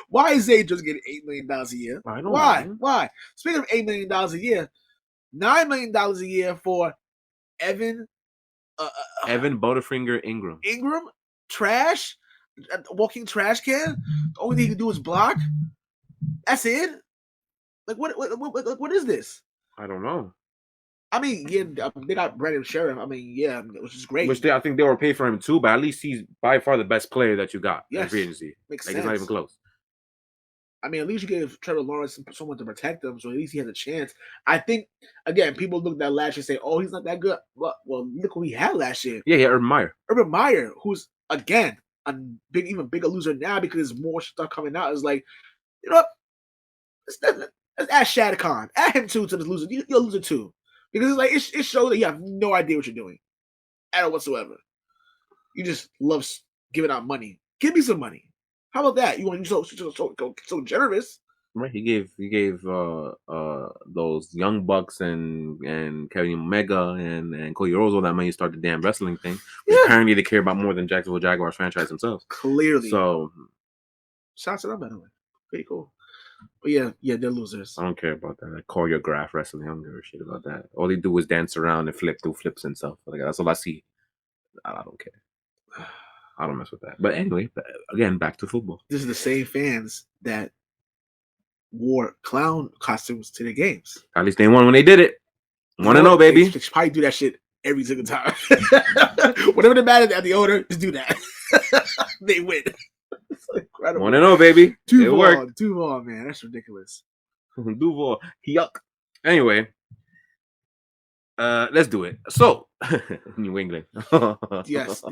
Why is Zay Jones getting $8 million a year? I don't know. Why? Speaking of $8 million a year, $9 million a year for Evan Butterfinger Ingram. Ingram? Trash? A walking trash can. The only thing he can do is block. That's it. Like what is this? I don't know. I mean, yeah, they got Brandon Sheriff. I mean, yeah, which is great. I think they were paid for him too, but at least he's by far the best player that you got in free agency. Makes sense. It's not even close. I mean, at least you gave Trevor Lawrence someone to protect him, so at least he has a chance. I think again, people look at that last year and say, "Oh, he's not that good." Well, look who he had last year. Yeah, Urban Meyer. Urban Meyer, who's again a even bigger loser now because there's more stuff coming out. It's like, you know what? Let's add Shad Khan. Add him too to this loser. You're a loser too. Because it's like it shows that you have no idea what you're doing at all whatsoever. You just love giving out money. Give me some money. How about that? You want to so generous? Right. He gave those young bucks and Kevin Omega and Cody Rhodes all that money to start the damn wrestling thing. Yeah. Apparently they care about more than Jacksonville Jaguars franchise themselves. Clearly. So shots to them, by the way. Pretty cool. But yeah, they're losers. I don't care about that. Like choreograph wrestling. I don't give a shit about that. All they do is dance around and do flips and stuff. Like that's all I see. I don't care. I don't mess with that. But anyway, again, back to football. This is the same fans that wore clown costumes to their games. At least they won when they did it. 1-0, baby. They probably do that shit every single time. Whatever the matter at the owner, just do that. They win. It's incredible. 1-0, baby. Duval, man, that's ridiculous. Duval, yuck. Anyway, let's do it. So, New England. Yes,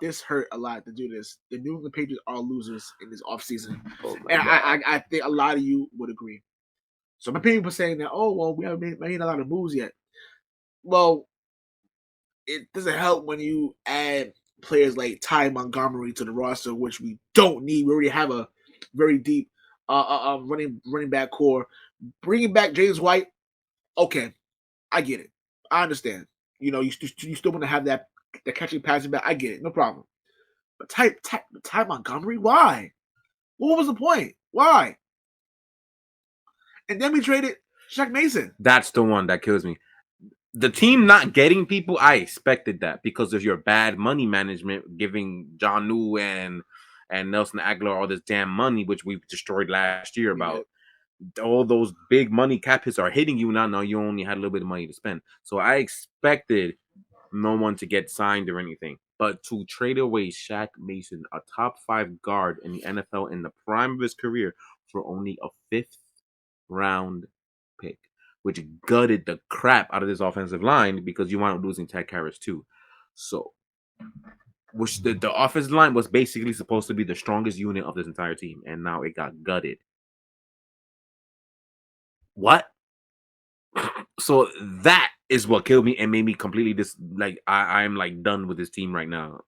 this hurt a lot to do this. The New England Patriots are losers in this offseason. And I think a lot of you would agree. So my people saying that, oh, well, we haven't made a lot of moves yet. Well, it doesn't help when you add players like Ty Montgomery to the roster, which we don't need. We already have a very deep running back core. Bringing back James White, okay, I get it. I understand. You know, you still want to have that catching passing back. I get it, no problem. But Ty Montgomery, why? What was the point? Why? And then we traded Shaq Mason. That's the one that kills me. the team not getting people, I expected that because of your bad money management, giving John New and Nelson Aguilar all this damn money, which we destroyed last year. About all those big money cap hits are hitting you now. Now you only had a little bit of money to spend, so I expected no one to get signed or anything. But to trade away Shaq Mason, a top 5 guard in the NFL in the prime of his career, for only a 5th round pick, which gutted the crap out of this offensive line because you wound up losing Ted Karras too. So, which the offensive line was basically supposed to be the strongest unit of this entire team, and now it got gutted. What? So that is what killed me and made me completely I'm like done with this team right now.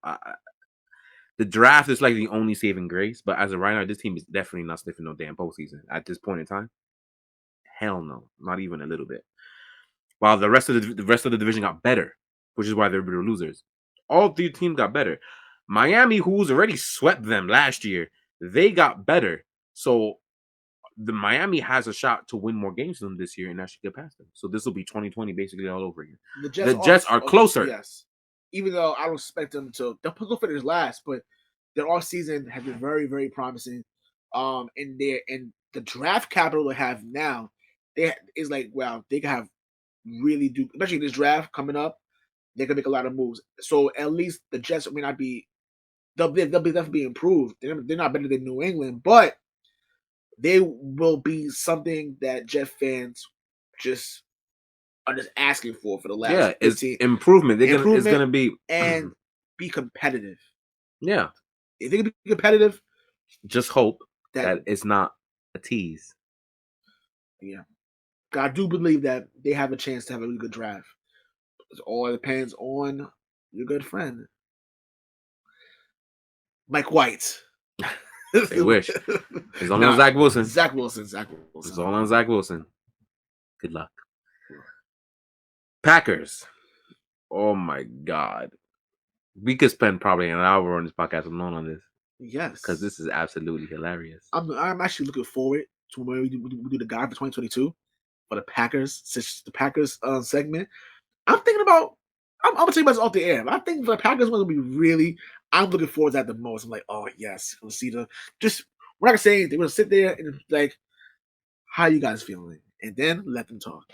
The draft is like the only saving grace, but as of right now, this team is definitely not sniffing no damn postseason at this point in time. Hell no, not even a little bit. While the rest of the division got better, which is why they're losers. All 3 teams got better. Miami, who's already swept them last year, they got better. So the Miami has a shot to win more games than them this year and actually get past them. So this will be 2020 basically all over again. The Jets are closer. Yes. Even though I don't expect them to, they'll go finish last, but their off season has been very, very promising. In the draft capital they have now, is like, wow, they can have really do, especially this draft coming up, they can make a lot of moves. So at least the Jets may not be, they'll definitely be improved. They're not better than New England, but they will be something that Jet fans just are just asking for the last 15. It's improvement. It's gonna be and be competitive. Yeah. If they can be competitive, just hope that it's not a tease. Yeah. I do believe that they have a chance to have a really good draft. It all depends on your good friend, Mike White. They wish. It's all on Zach Wilson. Zach Wilson. It's all on Zach Wilson. Good luck. Packers. Oh my God. We could spend probably an hour on this podcast alone on this. Yes. Because this is absolutely hilarious. I'm actually looking forward to when we do the guide for 2022 for the Packers, segment. I'm thinking about, I'm going to tell you about this off the air. I think the Packers going to be really, I'm looking forward to that the most. I'm like, oh, yes. We'll see we're not going to say anything. We're going to sit there and like, how you guys feeling? And then let them talk.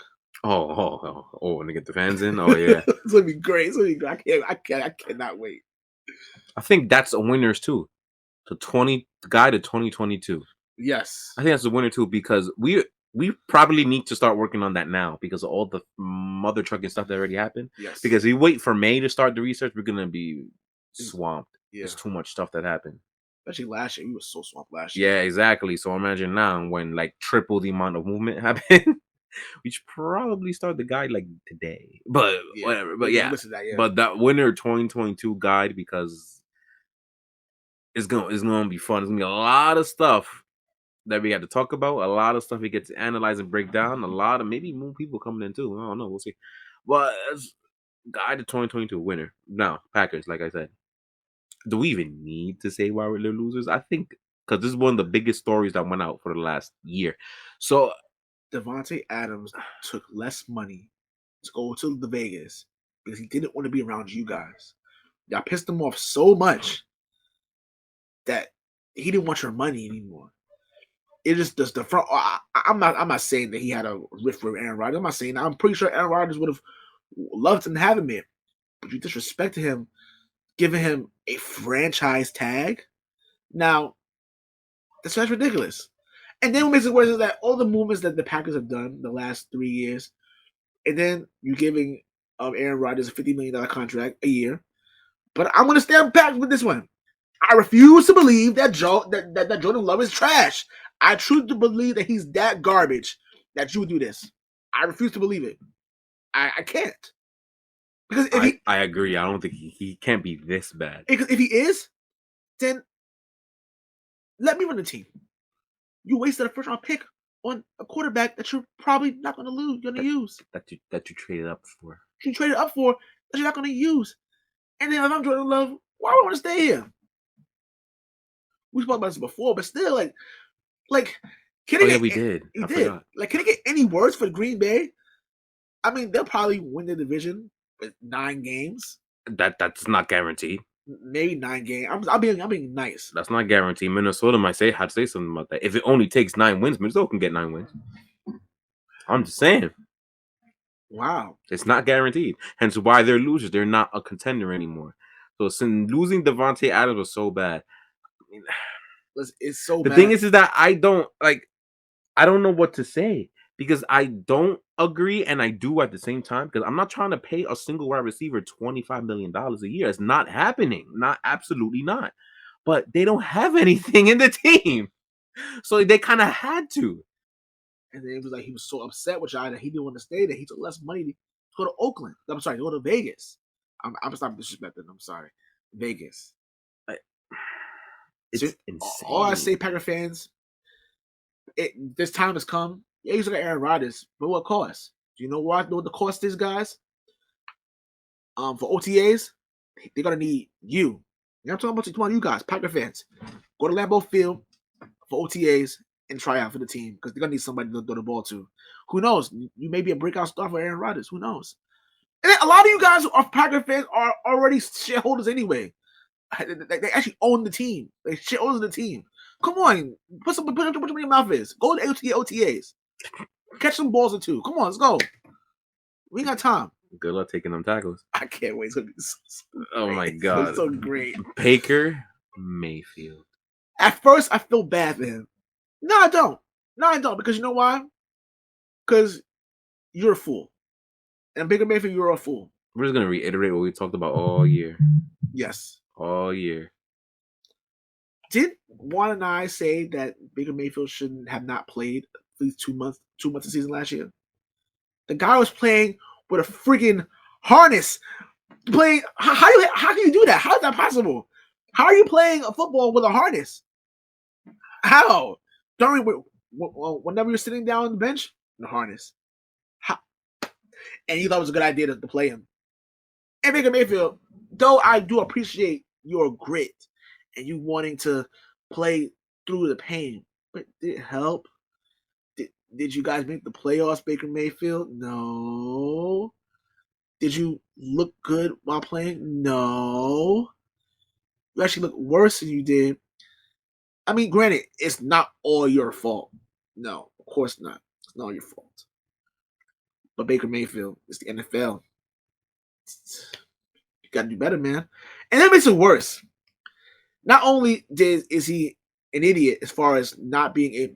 And to get the fans in? Oh, yeah. It's going to be great. It's going to be great. I cannot wait. I think that's a winners too. The guy to 2022. Yes. I think that's a winner too because we probably need to start working on that now because of all the mother trucking stuff that already happened. Yes. Because if we wait for May to start the research, we're going to be swamped. Yeah. There's too much stuff that happened. Especially last year. We were so swamped last year. Yeah, exactly. So imagine now when like triple the amount of movement happened. We should probably start the guide like today. But whatever. But yeah. But that winner 2022 guide because it's gonna be fun. It's gonna be a lot of stuff that we got to talk about, a lot of stuff we get to analyze and break down, a lot of maybe more people coming in too. I don't know, we'll see. But as guide to 2022 winner. Now, Packers, like I said. Do we even need to say why we're losers? I think because this is one of the biggest stories that went out for the last year. So Devontae Adams took less money to go to the Vegas because he didn't want to be around you guys. Y'all pissed him off so much that he didn't want your money anymore. It just the front. I'm not saying that he had a rift with Aaron Rodgers. I'm not saying that. I'm pretty sure Aaron Rodgers would have loved him to have him in, but you disrespected him, giving him a franchise tag. Now, that's ridiculous. And then what makes it worse is that all the movements that the Packers have done the last 3 years, and then you're giving Aaron Rodgers a $50 million contract a year. But I'm going to stand back with this one. I refuse to believe that that Jordan Love is trash. I truly believe that he's that garbage that you would do this. I refuse to believe it. I can't. Because I agree. I don't think he can't be this bad. Because if he is, then let me run the team. You wasted a first round pick on a quarterback that you're probably not going to use. That you traded up for. You traded up for that you're not going to use. And then if I'm Jordan Love, why would I want to stay here? We spoke about this before, but still, like, can we did. He did. Like, can he get any words for Green Bay? I mean, they'll probably win the division with 9 games. That's not guaranteed. Maybe 9 games. I'm being nice. That's not guaranteed. Minnesota might have to say something about that. If it only takes 9 wins, Minnesota can get 9 wins. I'm just saying. Wow. It's not guaranteed. Hence why they're losers. They're not a contender anymore. So since losing Devontae Adams was so bad. It's so the bad. thing is that I don't know what to say because I don't agree and I do at the same time because I'm not trying to pay a single wide receiver $25 million a year. It's not happening. Absolutely not. But they don't have anything in the team. So they kind of had to. And then it was like he was so upset with y'all that he didn't want to stay there. He took less money to go to Oakland. I'm sorry, to go to Vegas. I'm stopping disrespecting. I'm sorry. Vegas. It's insane. All I say, Packer fans, this time has come. Yeah, he's like Aaron Rodgers, but what cost? Do you know what the cost is, guys? For OTAs, they're gonna need you. I'm talking about you guys, Packer fans. Go to Lambeau Field for OTAs and try out for the team because they're gonna need somebody to throw the ball to. Who knows? You may be a breakout star for Aaron Rodgers. Who knows? And a lot of you guys who are Packer fans are already shareholders anyway. They actually own the team. They shareholders of the team. Come on, put some in your mouth is. Go to OTAs. Catch some balls or two. Come on, let's go. We ain't got time. Good luck taking them tackles. I can't wait. It's gonna be so oh my god, it's so great. Baker Mayfield. At first, I feel bad for him. No, I don't. Because you know why? Because you're a fool. And Baker Mayfield, you're a fool. We're just gonna reiterate what we talked about all year. Yes. All year. Did Juan and I say that Baker Mayfield shouldn't have not played at least 2 months of season last year? The guy was playing with a freaking harness. Playing how can you do that? How is that possible? How are you playing a football with a harness? How? Whenever you're sitting down on the bench, the harness. How? And you thought it was a good idea to play him. And Baker Mayfield, though I do appreciate your grit and you wanting to play through the pain, but did it help? Did you guys make the playoffs, Baker Mayfield? No. Did you look good while playing? No. You actually look worse than you did. I mean, granted, it's not all your fault. No, of course not. It's not all your fault. But Baker Mayfield, it's the NFL. You got to do better, man. And that makes it worse. Not only is he an idiot as far as not being,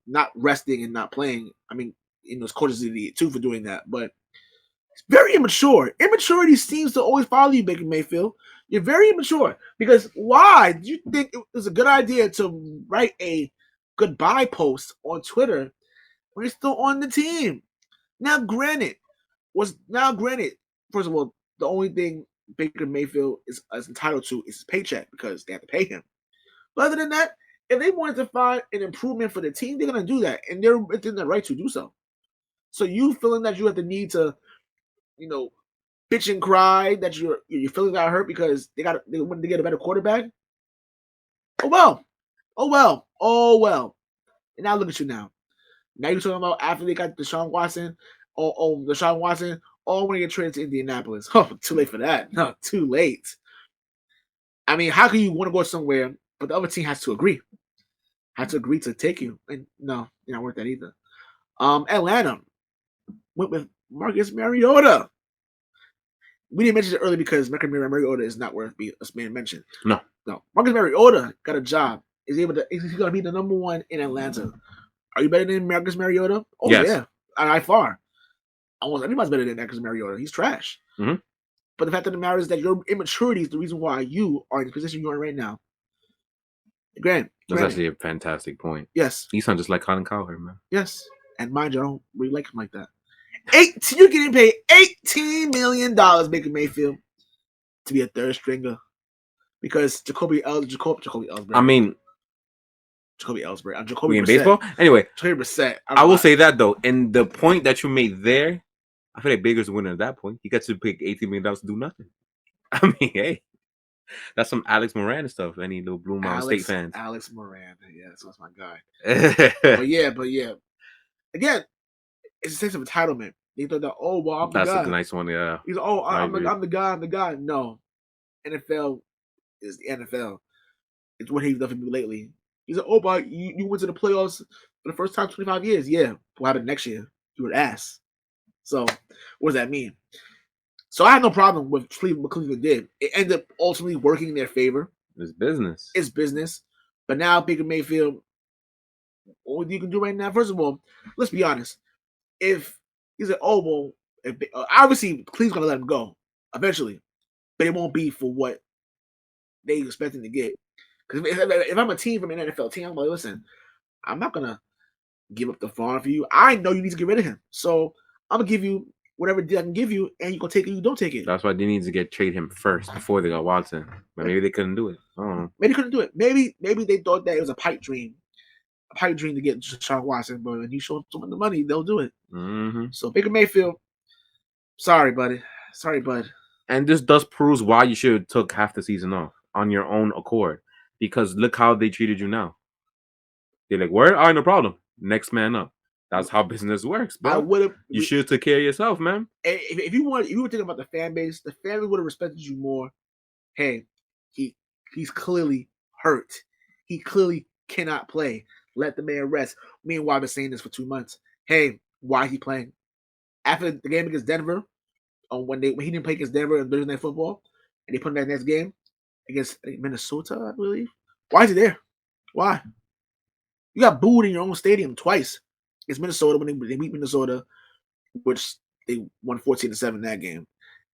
not resting and not playing. I mean, his coach is an idiot too for doing that. But it's very immature. Immaturity seems to always follow you, Baker Mayfield. You're very immature. Because why do you think it was a good idea to write a goodbye post on Twitter when you're still on the team? Now, granted, first of all, the only thing Baker Mayfield is entitled to is his paycheck because they have to pay him. But other than that, if they wanted to find an improvement for the team, they're going to do that. And they're within their right to do so. So you feeling that you have the need to, bitch and cry that your feelings got hurt because they wanted to get a better quarterback? Oh well. And now look at you now. Now you're talking about after they got Deshaun Watson, I want to get traded to Indianapolis. Oh, too late for that. No, too late. I mean, how can you want to go somewhere, but the other team has to agree? Has to agree to take you. And no, you're not worth that either. Atlanta went with Marcus Mariota. We didn't mention it earlier because Marcus Mariota is not worth being mentioned. No. Marcus Mariota got a job. Is he going to be the number one in Atlanta? Are you better than Marcus Mariota? Oh, yes. Yeah. By far. Almost everybody's better than Marcus Mariota. He's trash. Mm-hmm. But the fact of the matter is that your immaturity is the reason why you are in the position you're in right now. Grant. That's actually a fantastic point. Yes. You sound just like Colin Cowherd, man. Yes. And mind you, I don't really like him like that. You're getting paid $18 million, Baker Mayfield, to be a third stringer. Because Jacoby Ellsbury. I mean, Jacoby Ellsbury. Jacoby in baseball? Anyway, Jacoby Brissett. I will say that, though. And the point that you made there, I feel like Baker's the winner at that point. He got to pick $18 million to do nothing. I mean, hey. That's some Alex Moran stuff. Any little Blue Mountain State fans. Alex Moran. Yeah, that's my guy. but yeah. Again, it's a sense of entitlement. They thought that, oh, well, I'm the That's a guy. nice one. Yeah, He's oh, I agree. I'm the guy. I'm the guy. No, NFL is the NFL. It's what he's done for me lately. He's like, oh, but you went to the playoffs for the first time in 25 years. Yeah. What happened next year? You were ass. So what does that mean? So I had no problem with what Cleveland did. It ended up ultimately working in their favor. It's business. It's business. But now Baker Mayfield, what you can do right now, first of all, let's be honest. If he's like, oh, well, obviously Cleveland's going to let him go eventually, but it won't be for what they expecting to get. Because if I'm a team from an NFL team, I'm like, listen, I'm not going to give up the farm for you. I know you need to get rid of him. So I'm going to give you whatever deal I can give you, and you going to take it, you don't take it. That's why they need to trade him first before they got Watson. But maybe they couldn't do it. I don't know. Maybe they couldn't do it. Maybe they thought that it was a pipe dream. A pipe dream to get Deshaun Watson, but when you show someone the money, they'll do it. Mm-hmm. So Baker Mayfield, sorry, buddy. Sorry, bud. And this does prove why you should have took half the season off on your own accord. Because look how they treated you now. They're like, where? All right, no problem. Next man up. That's how business works, bro. I would have. You should take care of yourself, man. If you were thinking about the fan base, the family would have respected you more. Hey, he's clearly hurt. He clearly cannot play. Let the man rest. Meanwhile, I've been saying this for 2 months. Hey, why is he playing? After the game against Denver, when he didn't play against Denver in Thursday Night Football, and they put him that next game against Minnesota, I believe. Why is he there? Why? You got booed in your own stadium twice. It's Minnesota when they beat Minnesota, which they won 14-7 that game.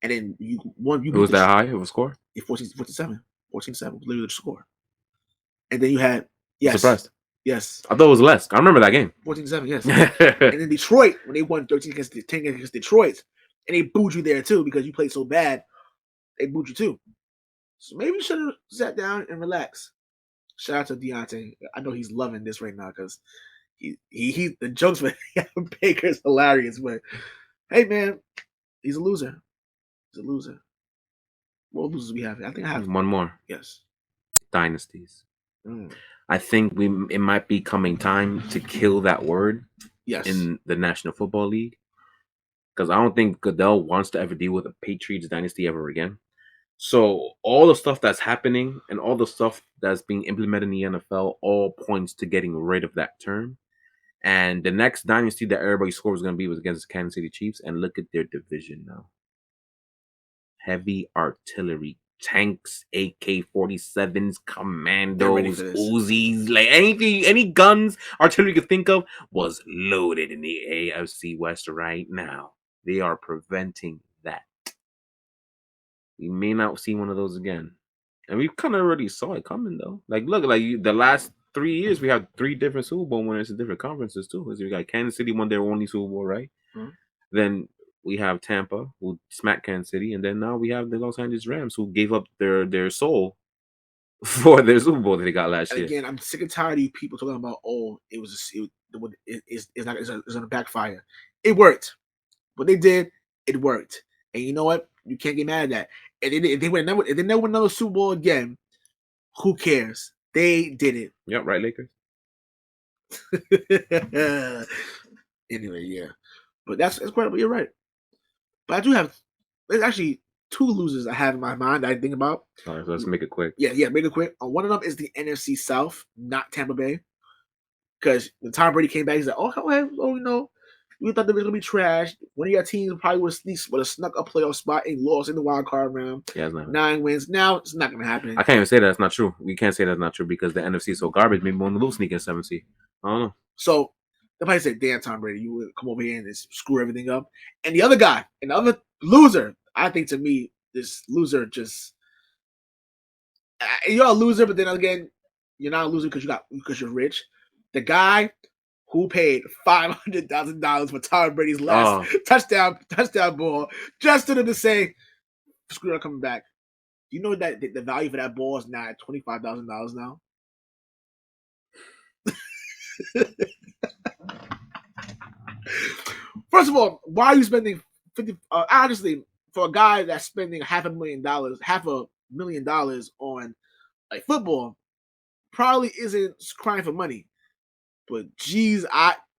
And then you won. It was that high of a score? 14-7. 14-7 was literally the score. And then you had, yes. Surprised. Yes. I thought it was less. I remember that game. 14-7, yes. And then Detroit, when they won 13 against 10 against Detroit, and they booed you there too because you played so bad, they booed you too. So maybe you should have sat down and relaxed. Shout out to Deontay. I know he's loving this right now because he the jokes with Baker is hilarious. But hey, man, he's a loser. He's a loser. What losers we have? I think I have one more. Yes. Dynasties. I think it might be coming time to kill that word. Yes. In the National Football League, because I don't think Goodell wants to ever deal with a Patriots dynasty ever again. So all the stuff that's happening and all the stuff that's being implemented in the NFL all points to getting rid of that term. And the next dynasty that everybody scored was going to be was against the Kansas City Chiefs. And look at their division now. Heavy artillery, tanks, AK-47s, commandos, Uzis, like anything, any guns, artillery you could think of was loaded in the AFC West right now. They are preventing that. We may not see one of those again. And we kind of already saw it coming, though. Like, look, the last 3 years, we have 3 different Super Bowl winners in different conferences, too. We got Kansas City won their only Super Bowl, right? Mm-hmm. Then we have Tampa, who smacked Kansas City. And then now we have the Los Angeles Rams, who gave up their soul for their Super Bowl that they got last year. Again, I'm sick and tired of you people talking about, it's going to backfire. It worked. What they did, it worked. And you know what? You can't get mad at that. And if they never win another Super Bowl again, who cares? They did it. Yep, right, Lakers. Anyway, yeah. But that's incredible. You're right. But I do have, there's actually 2 losers I have in my mind that I think about. All right, so let's make it quick. Yeah, make it quick. One of them is the NFC South, not Tampa Bay. Because when Tom Brady came back, he's like, we thought they were going to be trash. One of your teams probably would have snuck a playoff spot and lost in the wild card round. Yeah, it's not 9 wins. Now it's not going to happen. I can't even say that's not true. We can't say that's not true because the NFC is so garbage. Maybe one of those sneak in 7th seed. I don't know. So they probably said, damn, Tom Brady, you would come over here and screw everything up. And the other guy, another loser, I think to me, this loser just you're a loser, but then again, you're not a loser because you're rich. The guy who paid $500,000 for Tom Brady's last touchdown ball, just to say, screw it, coming back. You know that the value for that ball is now at $25,000 now. First of all, why are you spending honestly, for a guy that's spending $500,000 on football, probably isn't crying for money. But geez,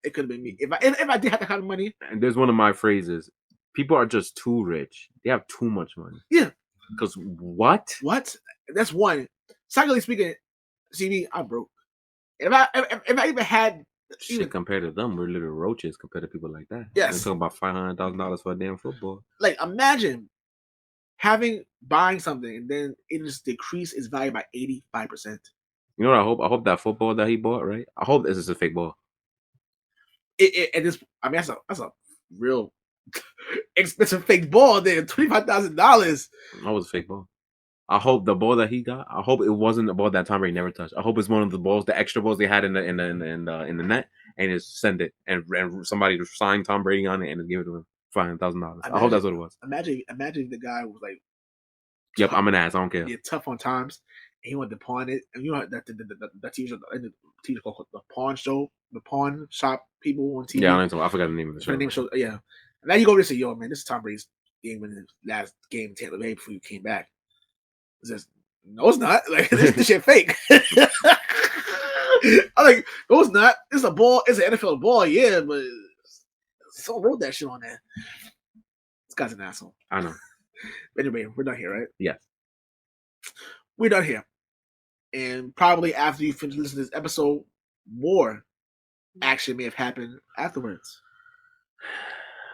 It could have been me if I did have that kind of money. And there's one of my phrases: people are just too rich. They have too much money. Yeah. Because what? What? That's one. Secondly speaking, see me, I'm broke. If I even had Shit, compared to them, we're little roaches compared to people like that. Yes. They're talking about $500,000 for a damn football. Like, imagine buying something and then it just decreased its value by 85%. You know what I hope? I hope that football that he bought, right? I hope this is a fake ball. That's a real expensive fake ball there. $25,000. That was a fake ball. I hope the ball that he got. I hope it wasn't the ball that Tom Brady never touched. I hope it's one of the balls, the extra balls they had in the net, and just send it and somebody to sign Tom Brady on it and just give it to him $500,000. I hope that's what it was. Imagine the guy was like, "Yep, I'm an ass. I don't care." Yeah, tough on times, and he wanted to pawn it. And you know that the TV show, called the Pawn Show, the pawn shop people on TV. Yeah, I forgot the name of the show. Yeah, and now you go over and say, "Yo, man, this is Tom Brady's game in his last game in Tampa Bay before you came back." It says, "No, it's not. Like this shit fake." I'm like, "No, it's not. It's a ball. It's an NFL ball, yeah, but someone wrote that shit on there." This guy's an asshole. I know. Anyway, we're done here, right? Yes. We're done here. And probably after you finish listening to this episode, more action may have happened afterwards.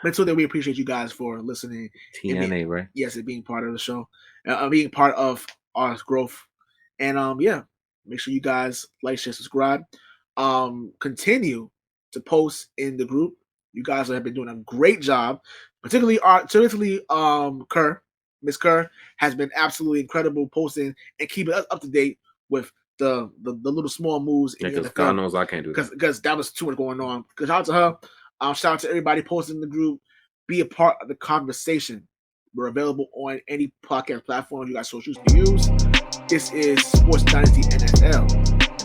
But until then, we appreciate you guys for listening. TNA, right? Yes, and being part of the show. Being part of our growth. And yeah, make sure you guys like, share, subscribe. Continue to post in the group. You guys have been doing a great job. Particularly Kerr. Miss Kerr has been absolutely incredible posting and keeping us up to date with the little small moves. Yeah, because God knows I can't do that. Because that was too much going on. Shout out to her. Shout out to everybody posting in the group. Be a part of the conversation. We're available on any podcast platform you guys so choose to use. This is Sports Dynasty NFL.